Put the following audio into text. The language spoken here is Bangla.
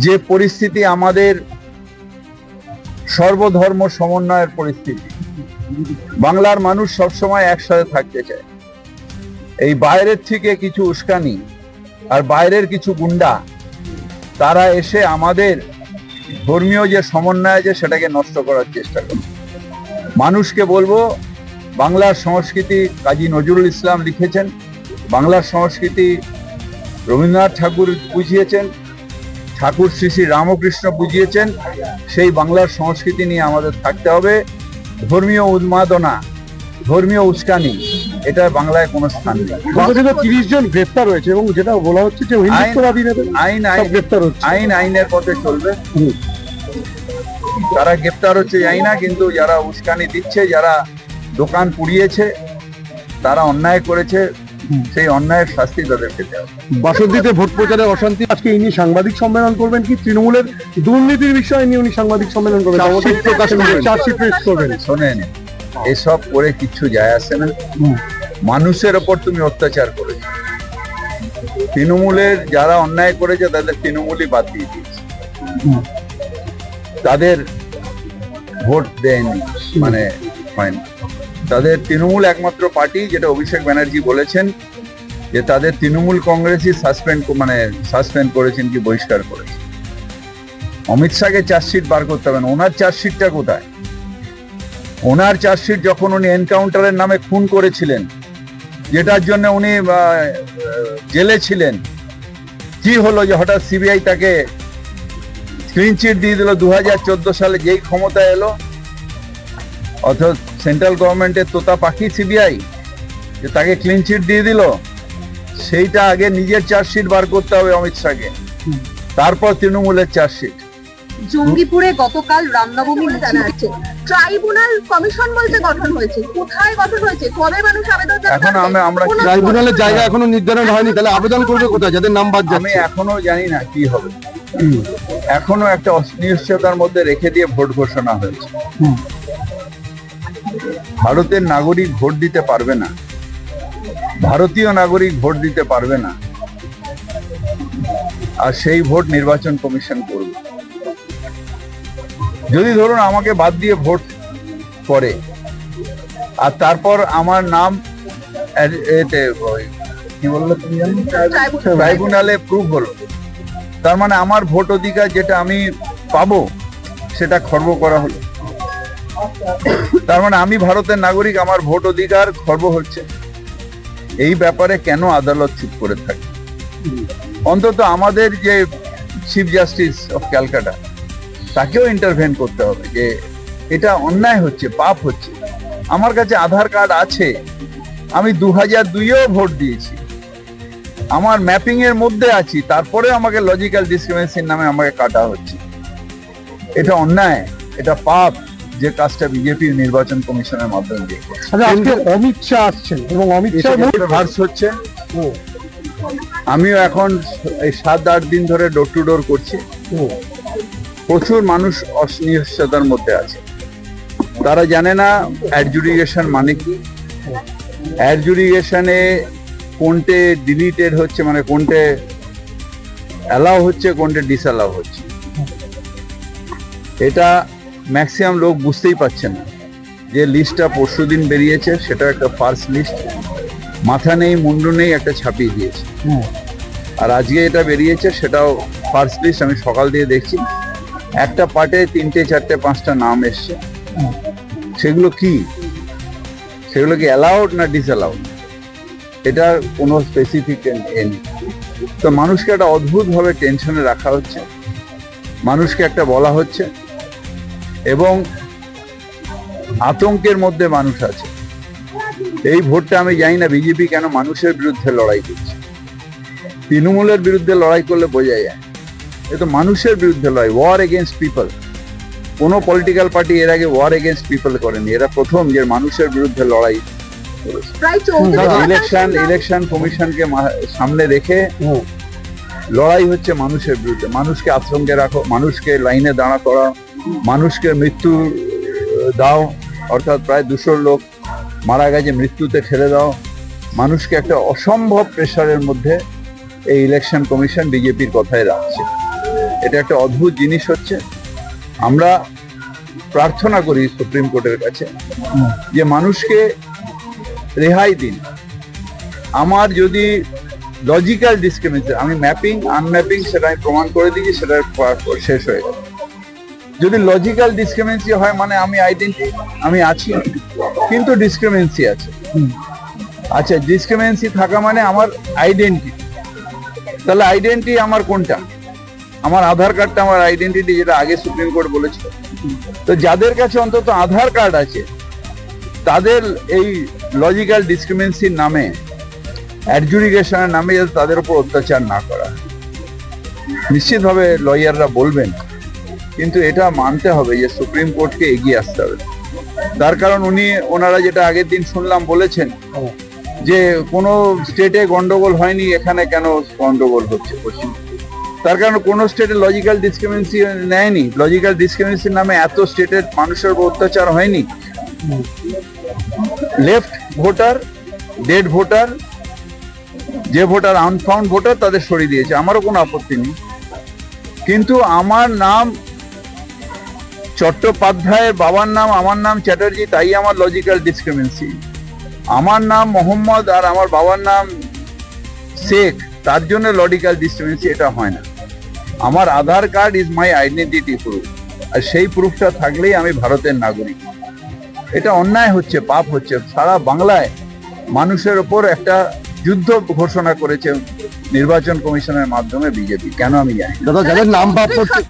যে পরিস্থিতি আমাদের সর্বধর্ম সমন্বয়ের পরিস্থিতি, বাংলার মানুষ সবসময় একসাথে থাকতে চায়। এই বাইরের থেকে কিছু উস্কানি আর বাইরের কিছু গুন্ডা তারা এসে আমাদের ধর্মীয় যে সমন্বয় আছে সেটাকে নষ্ট করার চেষ্টা করে। মানুষকে বলবো, বাংলার সংস্কৃতি কাজী নজরুল ইসলাম লিখেছেন, বাংলার সংস্কৃতি রবীন্দ্রনাথ ঠাকুর বুঝিয়েছেন, ঠাকুর শ্রী শ্রী রামকৃষ্ণ বুঝিয়েছেন। সেই বাংলার সংস্কৃতি নিয়ে আমাদের থাকতে হবে। ধর্মীয় উন্মাদনা, ধর্মীয় উস্কানি, এটা বাংলায় কোনো স্থান নেই। 30 জন গ্রেফতার হয়েছে এবং যেটা বলা হচ্ছে যে আইনের পথে চলবে। তারা গ্রেফতার হচ্ছে যাই না, কিন্তু যারা উস্কানি দিচ্ছে, যারা দোকান পুড়িয়েছে, তারা অন্যায় করেছে, সেই অন্যায়ের শাস্তি তাদের পেতে হবে। বাসন্তীতে ভোট প্রচারের অশান্তি, আজকে ইনি সাংবাদিক সম্মেলন করবেন কি তৃণমূলের দুর্নীতির বিষয় নিয়ে উনি সাংবাদিক সম্মেলন করবেন? চার্জশিট পেশ করবেন। শোনেন, এসব করে কিচ্ছু যায় আসে না। মানুষের ওপর তুমি অত্যাচার করেছো। তৃণমূলের যারা অন্যায় করেছে তাদের তৃণমূলই বাদ দিয়ে দিয়েছে, তাদের ভোট দেয়নি, মানে হয়নি। তাদের তৃণমূল একমাত্র পার্টি, যেটা অভিষেক ব্যানার্জি বলেছেন যে তাদের তৃণমূল কংগ্রেসই সাসপেন্ড করেছেন কি বহিষ্কার করেছেন। অমিত শাহকে চার্জশিট বার করতে হবে না। ওনার চার্জশিটটা কোথায়? ওনার চার্জশিট যখন উনি এনকাউন্টারের নামে খুন করেছিলেন, যেটার জন্য উনি জেলে ছিলেন, কি হলো যে হঠাৎ সিবিআই তাকে ক্লিন চিট দিয়ে দিল 2014 সালে যেই ক্ষমতা এলো। অর্থাৎ সেন্ট্রাল গভর্নমেন্টের তোতা পাখি সিবিআই, যে তাকে ক্লিন চিট দিয়ে দিল। সেইটা আগে নিজের চার্জশিট বার করতে হবে অমিত শাহকে, তারপর তৃণমূলের চার্জশিট। জঙ্গিপুরে গতকাল রামনবমী জানা যাচ্ছে, ট্রাইব্যুনাল কমিশন বলতে গঠন হয়েছে। কোথায় গঠন হয়েছে? কবে মানুষ আবেদন জানাবে? এখন আমরা ট্রাইব্যুনালের জায়গা এখনো নির্ধারণ হয়নি, তাহলে আবেদন করবে কোথায় যাদের নাম বাদ যাচ্ছে? আমি এখনো জানি না কি হবে। এখনো একটা অনিশ্চয়তার মধ্যে রেখে দিয়ে ভোট ঘোষণা হয়েছে। ভারতের নাগরিক ভোট দিতে পারবে না, ভারতীয় নাগরিক ভোট দিতে পারবে না, আর সেই ভোট নির্বাচন কমিশন করবে। যদি ধরুন আমাকে বাদ দিয়ে ভোট করে আর তারপর আমার নাম কি বললো তুমি জানো, ট্রাইব্যুনালে প্রুভ হলো, তার মানে আমার ভোট অধিকার যেটা আমি পাবো সেটা খর্ব করা হলো। তার মানে আমি ভারতের নাগরিক, আমার ভোট অধিকার খর্ব হচ্ছে। এই ব্যাপারে কেন আদালত চুপ করে থাকে? অন্তত আমাদের যে চিফ জাস্টিস অফ ক্যালকাটা, তাকেও ইন্টারভেন করতে হবে যে এটা অন্যায় হচ্ছে, পাপ হচ্ছে। আমার কাছে আধার কার্ড আছে, আমি 2002-এও ভোট দিয়েছি, আমার ম্যাপিং এর মধ্যে আছি, তারপরে আমাকে লজিক্যাল ডিসক্রিমিনেশন নামে আমাকে কাটা হচ্ছে। এটা অন্যায়, এটা পাপ, যে কাজটা বিজেপি নির্বাচন কমিশনের মাধ্যমে দিয়ে করছে। আজকে অমিত শাহ আসছেন এবং অমিত শাহ ভার্স হচ্ছে। আমিও এখন এই 7-8 দিন ধরে ডোর টু ডোর করছি। প্রচুর মানুষ অনিশ্চয়তার মধ্যে আছে। তারা জানে না অ্যাডজুডিকেশন মানে কি, অ্যাডজুডিকেশনে কোনটে ডিলিটেড হচ্ছে, মানে কোনটে অ্যালাউ হচ্ছে, কোনটে ডিসঅ্যালাউ হচ্ছে। এটা ম্যাক্সিমাম লোক বুঝতেই পারছে না। যে লিস্টটা পরশুদিন বেরিয়েছে সেটা একটা ফার্স্ট লিস্ট, মাথা নেই মুন্ডু নেই, একটা ছাপিয়ে দিয়েছে। আর আজকে এটা বেরিয়েছে সেটাও ফার্স্ট লিস্ট। আমি সকাল দিয়ে দেখছি একটা পার্টে 3টে 4টে 5টা নাম এসছে। সেগুলো কি? সেগুলো কি অ্যালাউড না ডিসঅ্যালাউড? এটা কোনো স্পেসিফিক নেই। তো মানুষকে একটা অদ্ভুতভাবে টেনশনে রাখা হচ্ছে, মানুষকে একটা বলা হচ্ছে, এবং আতঙ্কের মধ্যে মানুষ আছে। এই ভোটটা আমি জানি না বিজেপি কেন মানুষের বিরুদ্ধে লড়াই করছে। তৃণমূলের বিরুদ্ধে লড়াই করলে বোঝা যায়, এ তো মানুষের বিরুদ্ধে লড়াই, ওয়ার এগেনস্ট পিপল। কোনো পলিটিক্যাল পার্টি এর আগে ওয়ার এগেনস্ট পিপল করেনি, এরা প্রথম যে মানুষের বিরুদ্ধে লড়াই। ইলেকশন কমিশনকে সামনে রেখে লড়াই হচ্ছে মানুষের বিরুদ্ধে। মানুষকে আতঙ্কে রাখো, মানুষকে লাইনে দাঁড়া করা, মানুষকে মৃত্যু দাও, অর্থাৎ প্রায় 200 লোক মারা গেছে, মৃত্যুতে ঠেলে দাও। মানুষকে একটা অসম্ভব প্রেসারের মধ্যে এই ইলেকশন কমিশন বিজেপির কথায় রাখছে। এটা একটা অদ্ভুত জিনিস হচ্ছে। আমরা প্রার্থনা করি সুপ্রিম কোর্টের কাছে যে মানুষকে রেহাই দিন। আমার যদি লজিক্যাল ডিসক্রিমিনেশন, আমি ম্যাপিং আনম্যাপিং সেটা আমি প্রমাণ করে দিয়েছি, সেটা শেষ হয়ে গেল। যদি লজিক্যাল ডিসক্রিমিনেন্সি হয় মানে আমি আইডেন্টি, আমি আছি কিন্তু ডিসক্রিমিনেন্সি আছে। আচ্ছা, ডিসক্রিমিনেন্সি থাকা মানে আমার আইডেন্টি, তাহলে আইডেন্টি আমার কোনটা? আমার আধার কার্ডটা আমার আইডেন্টিটি, যেটা আগে সুপ্রিম কোর্ট বলেছিল। তো যাদের কাছে অন্তত আধার কার্ড আছে তাদের এই লজিক্যাল ডিসক্রিমিনেন্সির নামে, অ্যাডজুডিকেশনের নামে যাতে তাদের উপর অত্যাচার না করা। নিশ্চিতভাবে লয়াররা বলবেন, কিন্তু এটা মানতে হবে যে সুপ্রিম কোর্টকে এগিয়ে আসতে হবে। তার কারণ ওনারা যেটা আগের দিন শুনলাম বলেছেন যে কোনো স্টেটে গন্ডগোল হয়নি, এখানে কেন গন্ডগোল হচ্ছে পশ্চিম। তার কারণ কোন স্টেটে লজিক্যাল ডিসক্রিমিনেন্সি নেয়নি, লজিক্যাল ডিসক্রিমিনেন্সির নামে এত স্টেটের মানুষের উপর অত্যাচার হয়নি। লেফট ভোটার, ডেড ভোটার, যে ভোটার আনফাউন্ড ভোটার, তাদের সরিয়ে দিয়েছে, আমারও কোনো আপত্তি নেই। কিন্তু আমার নাম চট্টোপাধ্যায়ের, বাবার নাম আমার নাম চ্যাটার্জি, তাই আমার লজিক্যাল ডিসক্রিমিনেন্সি। আমার নাম মোহাম্মদ আর আমার বাবার নাম শেখ, তার জন্য লজিক্যাল ডিসক্রিমিনেন্সি, এটা হয় না। আমার Aadhaar card is my identity proof, আর সেই প্রুফটা থাকলেই আমি ভারতের নাগরিক। এটা অন্যায় হচ্ছে, পাপ হচ্ছে। সারা বাংলায় মানুষের ওপর একটা যুদ্ধ ঘোষণা করেছে নির্বাচন কমিশনের মাধ্যমে বিজেপি, কেন আমি জানি না। দাদা, যাদের নাম বাদ পড়ছে